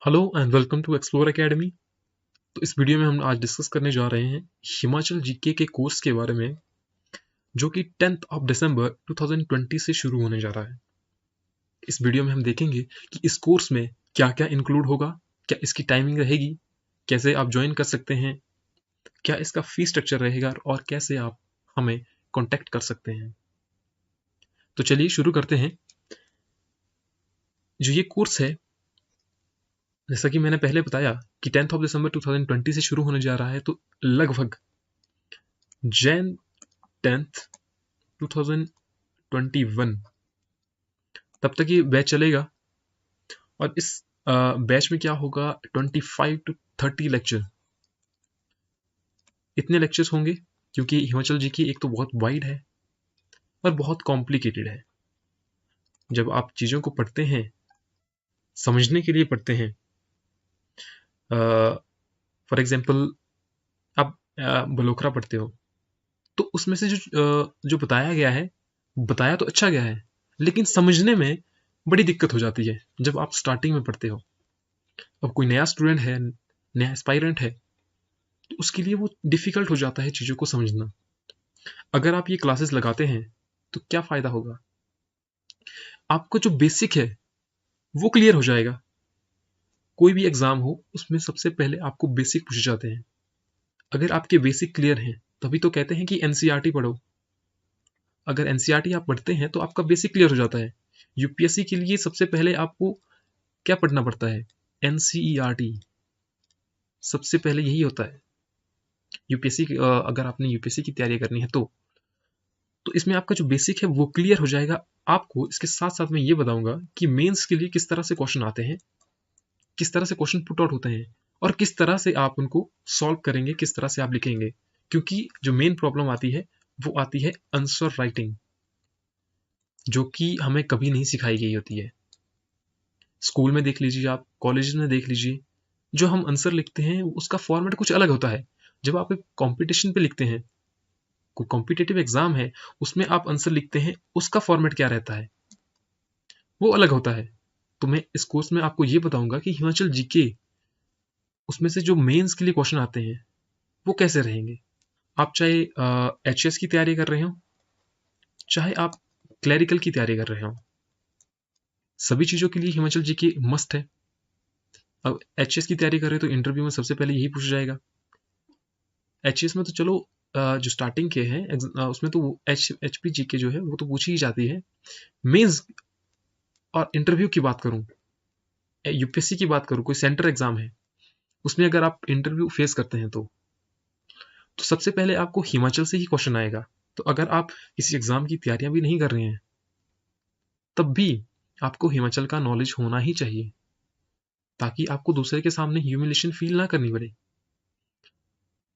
Hello and welcome to explore academy. तो इस video में हम आज डिस्कस करने जा रहे हैं हिमाचल जीके के कोर्स के बारे में, जो कि 10th ऑफ दिसंबर 2020 से शुरू होने जा रहा है। इस वीडियो में हम देखेंगे कि इस कोर्स में क्या क्या इंक्लूड होगा, क्या इसकी टाइमिंग रहेगी, कैसे आप ज्वाइन कर सकते हैं, क्या इसका फी स्ट्रक्चर रहेगा और कैसे आप हमें कॉन्टेक्ट कर सकते हैं। तो चलिए शुरू करते हैं। जो ये कोर्स है, जैसा कि मैंने पहले बताया कि 10th ऑफ दिसंबर 2020 से शुरू होने जा रहा है, तो लगभग जैन 10th 2021 तब तक ये बैच चलेगा। और इस बैच में क्या होगा, 25 to 30 लेक्चर, इतने लेक्चर्स होंगे, क्योंकि हिमाचल जी की एक तो बहुत वाइड है और बहुत कॉम्प्लिकेटेड है। जब आप चीज़ों को पढ़ते हैं, समझने के लिए पढ़ते हैं, फॉर एग्जांपल आप बलोखरा पढ़ते हो, तो उसमें से जो बताया गया है, बताया तो अच्छा गया है, लेकिन समझने में बड़ी दिक्कत हो जाती है जब आप स्टार्टिंग में पढ़ते हो। अब कोई नया स्टूडेंट है, नया एस्पायरेंट है, तो उसके लिए वो डिफिकल्ट हो जाता है चीज़ों को समझना। अगर आप ये क्लासेस लगाते हैं तो क्या फ़ायदा होगा, आपको जो बेसिक है वो क्लियर हो जाएगा। कोई भी एग्ज़ाम हो, उसमें सबसे पहले आपको बेसिक पूछे जाते हैं। अगर आपके बेसिक क्लियर हैं, तभी तो कहते हैं कि एनसीईआरटी पढ़ो। अगर एनसीईआरटी आप पढ़ते हैं तो आपका बेसिक क्लियर हो जाता है। यूपीएससी के लिए सबसे पहले आपको क्या पढ़ना पड़ता है, एनसीईआरटी। सबसे पहले यही होता है यूपीएससी। अगर आपने यूपीएससी की तैयारी करनी है तो इसमें आपका जो बेसिक है वो क्लियर हो जाएगा। आपको इसके साथ साथ मैं ये बताऊंगा कि मेंस के लिए किस तरह से क्वेश्चन आते हैं, किस तरह से क्वेश्चन पुट आउट होते हैं और किस तरह से आप उनको सॉल्व करेंगे, किस तरह से आप लिखेंगे। क्योंकि जो मेन प्रॉब्लम आती है वो आती है आंसर राइटिंग, जो कि हमें कभी नहीं सिखाई गई होती है। स्कूल में देख लीजिए, आप कॉलेज में देख लीजिए, जो हम आंसर लिखते हैं उसका फॉर्मेट कुछ अलग होता है। जब आप एक कॉम्पिटिशन पे लिखते हैं, कोई कॉम्पिटेटिव एग्जाम है, उसमें आप आंसर लिखते हैं, उसका फॉर्मेट क्या रहता है वो अलग होता है। तो मैं इस कोर्स में आपको ये बताऊंगा कि हिमाचल जीके, उसमें से जो मेंस के लिए क्वेश्चन आते हैं वो कैसे रहेंगे। आप चाहे एचएस की तैयारी कर रहे हो, चाहे आप क्लैरिकल की तैयारी कर रहे हो, सभी चीज़ों के लिए हिमाचल जीके मस्त है। अब एचएस की तैयारी कर रहे हो तो इंटरव्यू में सबसे पहले यही पूछा जाएगा। एचएस में तो चलो जो स्टार्टिंग के हैं उसमें तो एचपी जीके जो है वो तो पूछी ही जाती है। मेंस और इंटरव्यू की बात करूं, यूपीएससी की बात करूं, कोई सेंटर एग्जाम है, उसमें अगर आप इंटरव्यू फेस करते हैं तो सबसे पहले आपको हिमाचल से ही क्वेश्चन आएगा। तो अगर आप किसी एग्जाम की तैयारियां भी नहीं कर रहे हैं, तब भी आपको हिमाचल का नॉलेज होना ही चाहिए, ताकि आपको दूसरे के सामने ह्यूमिलेशन फील ना करनी पड़े,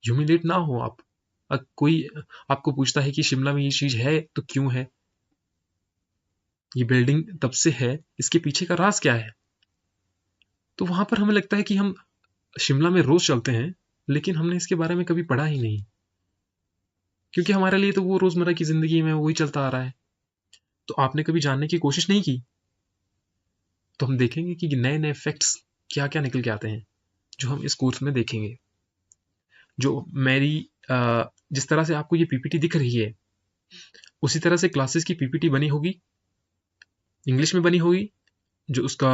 ह्यूमिलेट ना हो आप। कोई आपको पूछता है कि शिमला में ये चीज है तो क्यों है, ये बिल्डिंग तब से है, इसके पीछे का राज क्या है, तो वहां पर हमें लगता है कि हम शिमला में रोज चलते हैं, लेकिन हमने इसके बारे में कभी पढ़ा ही नहीं, क्योंकि हमारे लिए तो वो रोजमर्रा की जिंदगी में वही चलता आ रहा है। तो आपने कभी जानने की कोशिश नहीं की। तो हम देखेंगे कि नए नए फैक्ट्स क्या क्या निकल के आते हैं, जो हम इस कोर्स में देखेंगे। जो मेरी जिस तरह से आपको ये पीपीटी दिख रही है, उसी तरह से क्लासेस की पीपीटी बनी होगी, इंग्लिश में बनी होगी। जो उसका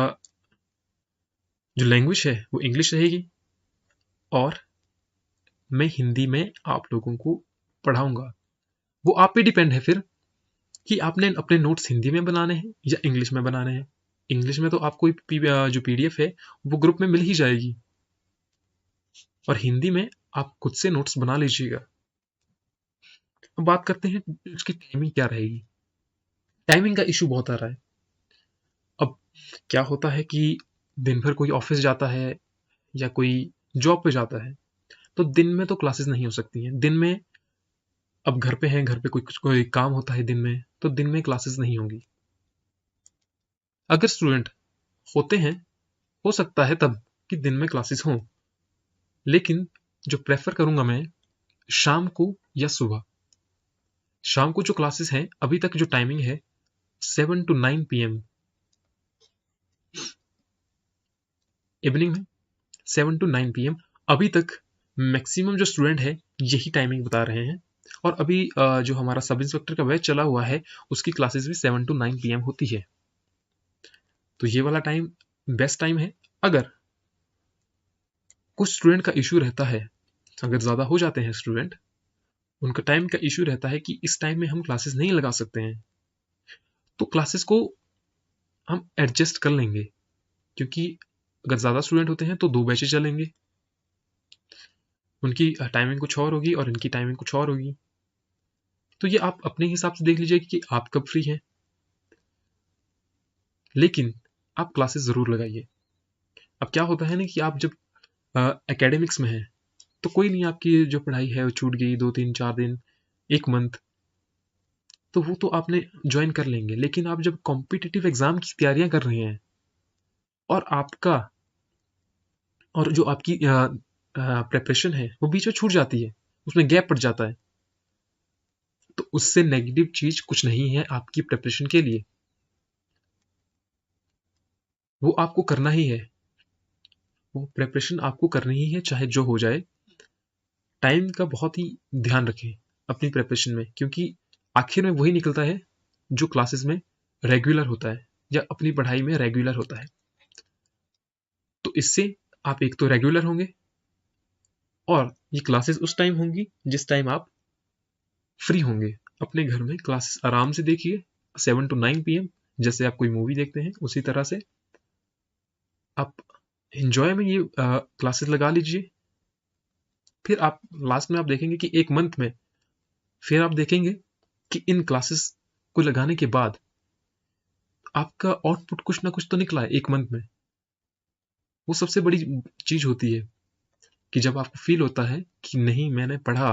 जो लैंग्वेज है वो इंग्लिश रहेगी, और मैं हिंदी में आप लोगों को पढ़ाऊंगा। वो आप पे डिपेंड है फिर कि आपने अपने नोट्स हिंदी में बनाने हैं या इंग्लिश में बनाने हैं। इंग्लिश में तो आपको जो पीडीएफ है वो ग्रुप में मिल ही जाएगी, और हिंदी में आप खुद से नोट्स बना लीजिएगा। अब बात करते हैं उसकी टाइमिंग क्या रहेगी। टाइमिंग का इशू बहुत आ रहा है। अब क्या होता है कि दिन भर कोई ऑफिस जाता है या कोई जॉब पे जाता है, तो दिन में तो क्लासेस नहीं हो सकती हैं। दिन में अब घर पे हैं, घर पे कोई काम होता है दिन में, तो दिन में क्लासेस नहीं होंगी। अगर स्टूडेंट होते हैं, हो सकता है तब कि दिन में क्लासेस हों, लेकिन जो प्रेफर करूंगा मैं, शाम को या सुबह। शाम को जो क्लासेस हैं, अभी तक जो टाइमिंग है 7 to 9 PM, इवनिंग में 7 to 9 PM। अभी तक मैक्सिमम जो स्टूडेंट है यही टाइमिंग बता रहे हैं। और अभी जो हमारा सब इंस्पेक्टर का बैच चला हुआ है उसकी क्लासेस भी 7 to 9 PM होती है। तो ये वाला टाइम बेस्ट टाइम है। अगर कुछ स्टूडेंट का इशू रहता है, अगर ज़्यादा हो जाते हैं स्टूडेंट, उनका टाइम का इशू रहता है कि इस टाइम में हम क्लासेस नहीं लगा सकते हैं, तो क्लासेस को हम एडजस्ट कर लेंगे। क्योंकि अगर ज़्यादा स्टूडेंट होते हैं तो 2 बैचेज चलेंगे, उनकी टाइमिंग कुछ और होगी और इनकी टाइमिंग कुछ और होगी। तो ये आप अपने हिसाब से देख लीजिए कि आप कब फ्री हैं, लेकिन आप क्लासेस ज़रूर लगाइए। अब क्या होता है ना कि आप जब एकेडमिक्स में हैं तो कोई नहीं, आपकी जो पढ़ाई है वो छूट गई 2 3 4 दिन, 1 मंथ, तो वो तो आपने ज्वाइन कर लेंगे। लेकिन आप जब कॉम्पिटिटिव एग्जाम की तैयारियां कर रहे हैं और आपका और जो आपकी प्रेपरेशन है वो बीच में छूट जाती है, उसमें गैप पड़ जाता है, तो उससे नेगेटिव चीज कुछ नहीं है आपकी प्रेपरेशन के लिए। वो आपको करना ही है, वो प्रेपरेशन आपको करनी ही है चाहे जो हो जाए। टाइम का बहुत ही ध्यान रखें अपनी प्रेपरेशन में, क्योंकि आखिर में वही निकलता है जो क्लासेस में रेगुलर होता है या अपनी पढ़ाई में रेगुलर होता है। तो इससे आप एक तो रेगुलर होंगे, और ये क्लासेस उस टाइम होंगी जिस टाइम आप फ्री होंगे। अपने घर में क्लासेस आराम से देखिए 7 to 9 PM, जैसे आप कोई मूवी देखते हैं उसी तरह से आप एंजॉय में ये क्लासेस लगा लीजिए। फिर आप लास्ट में आप देखेंगे कि 1 मंथ में फिर आप देखेंगे कि इन क्लासेस को लगाने के बाद आपका आउटपुट कुछ ना कुछ तो निकला है 1 मंथ में। वो सबसे बड़ी चीज होती है कि जब आपको फील होता है कि नहीं मैंने पढ़ा।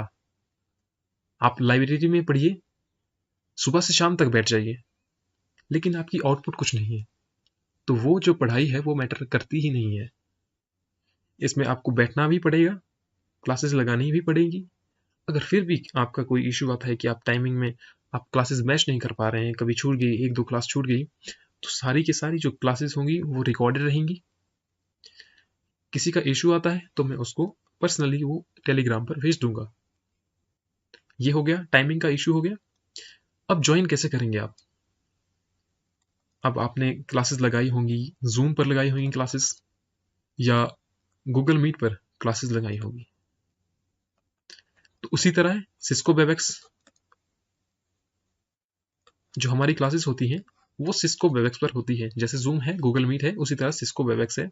आप लाइब्रेरी में पढ़िए, सुबह से शाम तक बैठ जाइए, लेकिन आपकी आउटपुट कुछ नहीं है, तो वो जो पढ़ाई है वो मैटर करती ही नहीं है। इसमें आपको बैठना भी पड़ेगा, क्लासेस लगानी भी पड़ेगी। अगर फिर भी आपका कोई इशू आता है कि आप टाइमिंग में आप क्लासेस मैच नहीं कर पा रहे हैं, कभी छूट गई 1 2 क्लास छूट गई, तो सारी की सारी जो क्लासेस होंगी वो रिकॉर्डेड रहेंगी। किसी का इशू आता है तो मैं उसको पर्सनली वो टेलीग्राम पर भेज दूंगा। ये हो गया, टाइमिंग का इशू हो गया। अब ज्वाइन कैसे करेंगे आप? अब आपने क्लासेस लगाई होंगी, जूम पर लगाई होंगी क्लासेस, या गूगल मीट पर क्लासेस लगाई होगी। तो उसी तरह है सिस्को वेबएक्स, जो हमारी क्लासेस होती हैं वो सिस्को वेबएक्स पर होती है। जैसे जूम है, गूगल मीट है, उसी तरह सिस्को वेबएक्स है।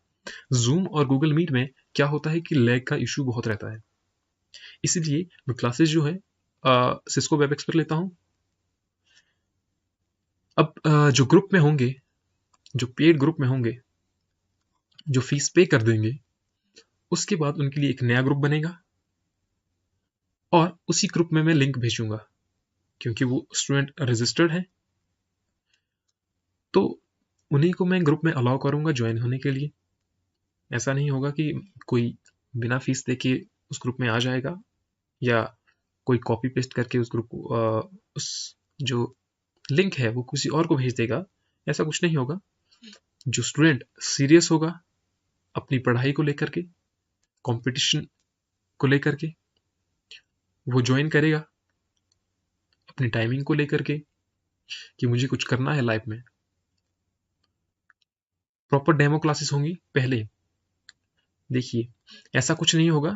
जूम और गूगल मीट में क्या होता है कि लैग का इशू बहुत रहता है, इसीलिए मैं क्लासेस जो है सिस्को वेबएक्स पर लेता हूँ। अब जो ग्रुप में होंगे, जो पेड ग्रुप में होंगे, जो फीस पे कर देंगे, उसके बाद उनके लिए एक नया ग्रुप बनेगा और उसी ग्रुप में मैं लिंक भेजूंगा, क्योंकि वो स्टूडेंट रजिस्टर्ड है, तो उन्हीं को मैं ग्रुप में अलाउ करूंगा ज्वाइन होने के लिए। ऐसा नहीं होगा कि कोई बिना फीस दे के उस ग्रुप में आ जाएगा, या कोई कॉपी पेस्ट करके उस ग्रुप को उस जो लिंक है वो किसी और को भेज देगा। ऐसा कुछ नहीं होगा। जो स्टूडेंट सीरियस होगा अपनी पढ़ाई को लेकर के, कंपटीशन को लेकर के, वो ज्वाइन करेगा अपनी टाइमिंग को लेकर के कि मुझे कुछ करना है लाइफ में। प्रॉपर डेमो क्लासेस होंगी पहले। देखिए, ऐसा कुछ नहीं होगा,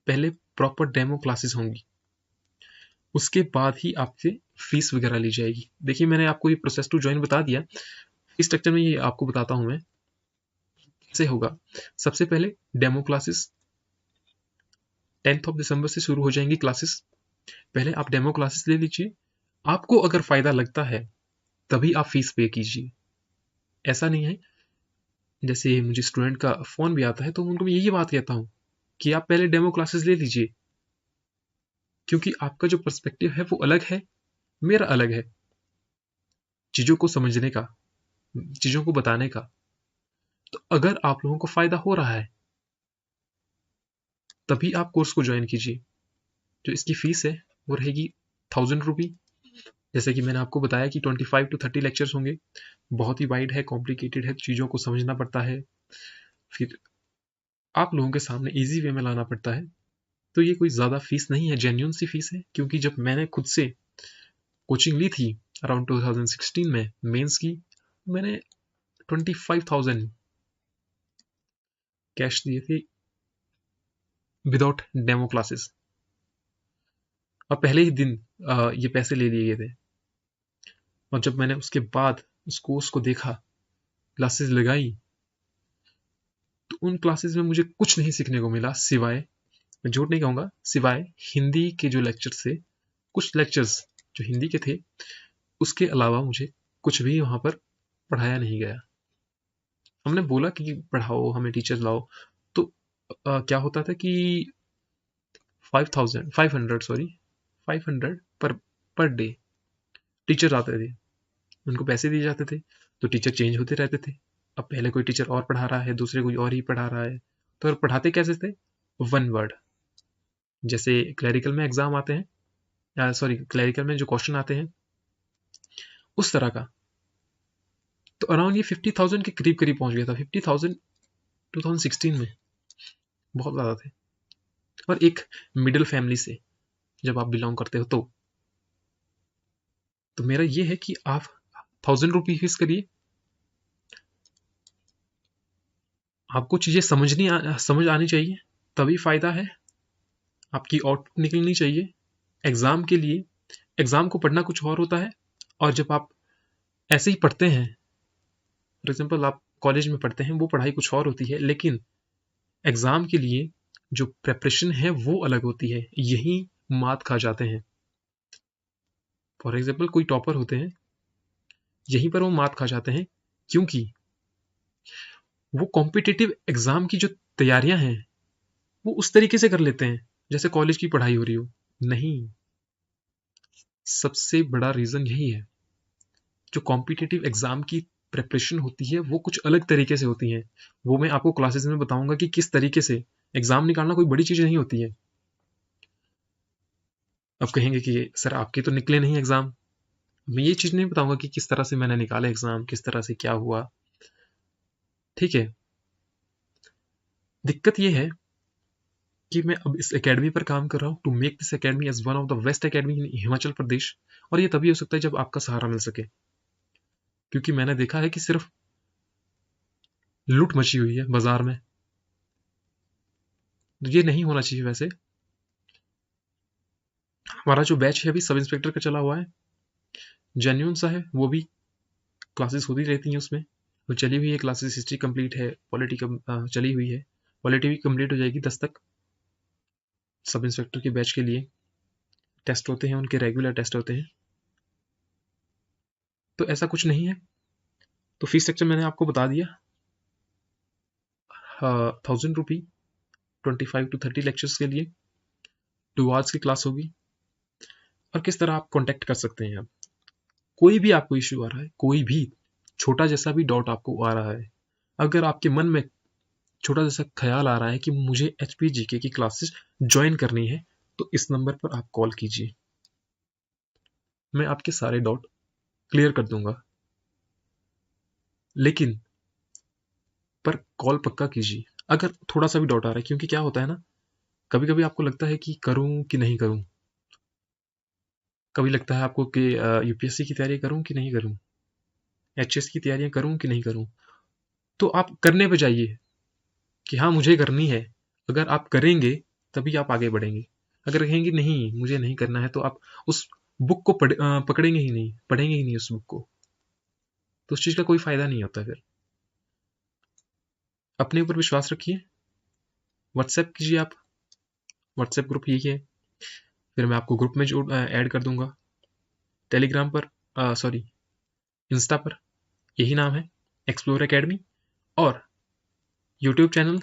पहले प्रॉपर डेमो क्लासेस होंगी, उसके बाद ही आपसे फीस वगैरह ली जाएगी। देखिए, मैंने आपको ये प्रोसेस टू ज्वाइन बता दिया। इस स्ट्रक्चर में ये आपको बताता हूं मैं कैसे होगा। सबसे पहले डेमो क्लासेस 10 दिसंबर से शुरू हो जाएंगी क्लासेस। पहले आप डेमो क्लासेस ले लीजिए, आपको अगर फायदा लगता है तभी आप फीस पे कीजिए। ऐसा नहीं है, जैसे मुझे स्टूडेंट का फोन भी आता है तो उनको मैं यही बात कहता हूँ कि आप पहले डेमो क्लासेस ले लीजिए, क्योंकि आपका जो पर्सपेक्टिव है वो अलग है, मेरा अलग है चीजों को समझने का, चीजों को बताने का। तो अगर आप लोगों को फायदा हो रहा है तभी आप कोर्स को ज्वाइन कीजिए। जो इसकी फीस है वो रहेगी 1000 रुपी। जैसे कि मैंने आपको बताया कि 25 to 30 लेक्चर्स होंगे। बहुत ही वाइड है, कॉम्प्लिकेटेड है, चीज़ों को समझना पड़ता है। फिर आप लोगों के सामने इजी वे में लाना पड़ता है। तो ये कोई ज़्यादा फीस नहीं है, जेन्युइन सी फीस है। क्योंकि जब मैंने खुद से कोचिंग ली थी अराउंड 2016 में मेंस की, मैंने 25,000 कैश दिए थे विदाउट डेमो क्लासेस, और पहले ही दिन ये पैसे ले लिए गए थे। और जब मैंने उसके बाद उस कोर्स को देखा, क्लासेस लगाई, तो उन क्लासेस में मुझे कुछ नहीं सीखने को मिला सिवाय, मैं झूठ नहीं कहूँगा, सिवाय हिंदी के जो लेक्चर्स थे, कुछ लेक्चर्स जो हिंदी के थे, उसके अलावा मुझे कुछ भी वहाँ पर पढ़ाया नहीं गया। हमने बोला कि पढ़ाओ, हमें टीचर लाओ, तो क्या होता था कि 500 पर डे टीचर आते थे, उनको पैसे दिए जाते थे, तो टीचर चेंज होते रहते थे। अब पहले कोई टीचर और पढ़ा रहा है, दूसरे कोई और ही पढ़ा रहा है, तो पढ़ाते कैसे थे? One word. जैसे क्लरिकल में एग्जाम आते हैं, सॉरी क्लरिकल में जो क्वेश्चन आते हैं, उस तरह का। तो अराउंड ये 50,000 के करीब करीब पहुंच गया था। 50,000 2016 में बहुत ज़्यादा थे। और एक मिडिल फैमिली से जब आप बिलोंग करते हो तो मेरा ये है कि आप 1,000 रुपये फीस करिए, आपको चीज़ें समझ आनी चाहिए, तभी फ़ायदा है। आपकी आउटपुट निकलनी चाहिए एग्ज़ाम के लिए। एग्ज़ाम को पढ़ना कुछ और होता है, और जब आप ऐसे ही पढ़ते हैं, फॉर एग्जाम्पल आप कॉलेज में पढ़ते हैं, वो पढ़ाई कुछ और होती है, लेकिन एग्ज़ाम के लिए जो प्रेपरेशन है वो अलग होती है। यही मात खा जाते हैं। फॉर एग्जाम्पल कोई टॉपर होते हैं, यहीं पर वो मात खा जाते हैं, क्योंकि वो कॉम्पिटिटिव एग्ज़ाम की जो तैयारियां हैं वो उस तरीके से कर लेते हैं जैसे कॉलेज की पढ़ाई हो रही हो। नहीं, सबसे बड़ा रीज़न यही है। जो कॉम्पिटिटिव एग्ज़ाम की प्रेपरेशन होती है वो कुछ अलग तरीके से होती है। वो मैं आपको क्लासेस में बताऊंगा कि किस तरीके से। एग्ज़ाम निकालना कोई बड़ी चीज़ नहीं होती है। अब कहेंगे कि सर आपके तो निकले नहीं एग्ज़ाम, मैं ये चीज़ नहीं बताऊंगा कि किस तरह से मैंने निकाला एग्ज़ाम, किस तरह से क्या हुआ। ठीक है, दिक्कत ये है कि मैं अब इस एकेडमी पर काम कर रहा हूँ to make this academy as one of the best academy in Himachal Pradesh. और ये तभी हो सकता है जब आपका सहारा मिल सके, क्योंकि मैंने देखा है कि सिर्फ लूट मची हुई है बाजार में। ये नहीं होना चाहिए। वैसे हमारा जो बैच है अभी सब इंस्पेक्टर का चला हुआ है, जेन्यून सा है, वो भी क्लासेस होती रहती हैं उसमें। वो चली हुई है क्लासेस, हिस्ट्री कंप्लीट है, पॉलिटी चली हुई है, पॉलिटी भी कंप्लीट हो जाएगी 10 तक। सब इंस्पेक्टर के बैच के लिए टेस्ट होते हैं, उनके रेगुलर टेस्ट होते हैं। तो ऐसा कुछ नहीं है। तो फीस स्ट्रक्चर मैंने आपको बता दिया। 1,000 रुपी 25 to 30 लेक्चर्स के लिए 2 आवर्स की क्लास होगी। और किस तरह आप कॉन्टेक्ट कर सकते हैं? आप कोई भी आपको इश्यू आ रहा है, कोई भी छोटा जैसा भी डाउट आपको आ रहा है, अगर आपके मन में छोटा जैसा ख्याल आ रहा है कि मुझे HPGK की क्लासेस ज्वाइन करनी है, तो इस नंबर पर आप कॉल कीजिए, मैं आपके सारे डाउट क्लियर कर दूंगा। लेकिन पर कॉल पक्का कीजिए अगर थोड़ा सा भी डाउट आ रहा है। क्योंकि क्या होता है ना, कभी कभी आपको लगता है कि करूं कि नहीं करूं, कभी लगता है आपको कि UPSC की तैयारी करूं कि नहीं करूं, HS की तैयारियां करूं कि नहीं करूं। तो आप करने पे जाइए कि हाँ मुझे करनी है। अगर आप करेंगे तभी आप आगे बढ़ेंगे। अगर कहेंगे नहीं मुझे नहीं करना है, तो आप उस बुक को पकड़ेंगे ही नहीं, पढ़ेंगे ही नहीं उस बुक को, तो उस चीज़ का कोई फायदा नहीं होता। फिर अपने ऊपर विश्वास रखिए, व्हाट्सएप कीजिए आप, व्हाट्सएप ग्रुप यही है। फिर मैं आपको ग्रुप में जोड़ ऐड कर दूंगा। टेलीग्राम पर, सॉरी इंस्टा पर यही नाम है, एक्सप्लोर एकेडमी। और यूट्यूब चैनल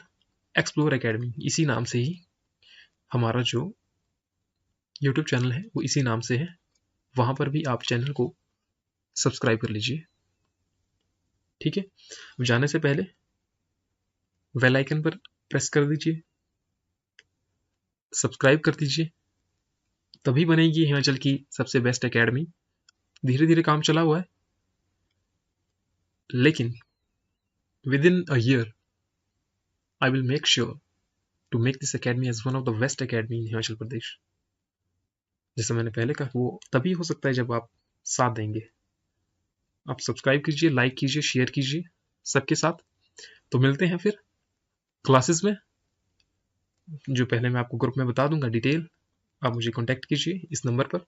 एक्सप्लोर एकेडमी, इसी नाम से ही हमारा जो यूट्यूब चैनल है वो इसी नाम से है। वहाँ पर भी आप चैनल को सब्सक्राइब कर लीजिए। ठीक है, जाने से पहले बेल आइकन पर प्रेस कर दीजिए, सब्सक्राइब कर दीजिए, तभी बनेगी हिमाचल की सबसे बेस्ट एकेडमी। धीरे धीरे काम चला हुआ है, लेकिन within a year I will make sure to make this academy as one of the best academy in Himachal Pradesh. जैसे मैंने पहले कहा, वो तभी हो सकता है जब आप साथ देंगे। आप सब्सक्राइब कीजिए, लाइक कीजिए, शेयर कीजिए सबके साथ। तो मिलते हैं फिर क्लासेस में, जो पहले मैं आपको ग्रुप में बता दूंगा डिटेल। आप मुझे कांटेक्ट कीजिए इस नंबर पर,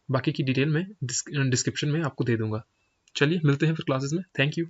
बाकी की डिटेल मैं डिस्क्रिप्शन में आपको दे दूंगा। चलिए मिलते हैं फिर क्लासेस में। Thank you.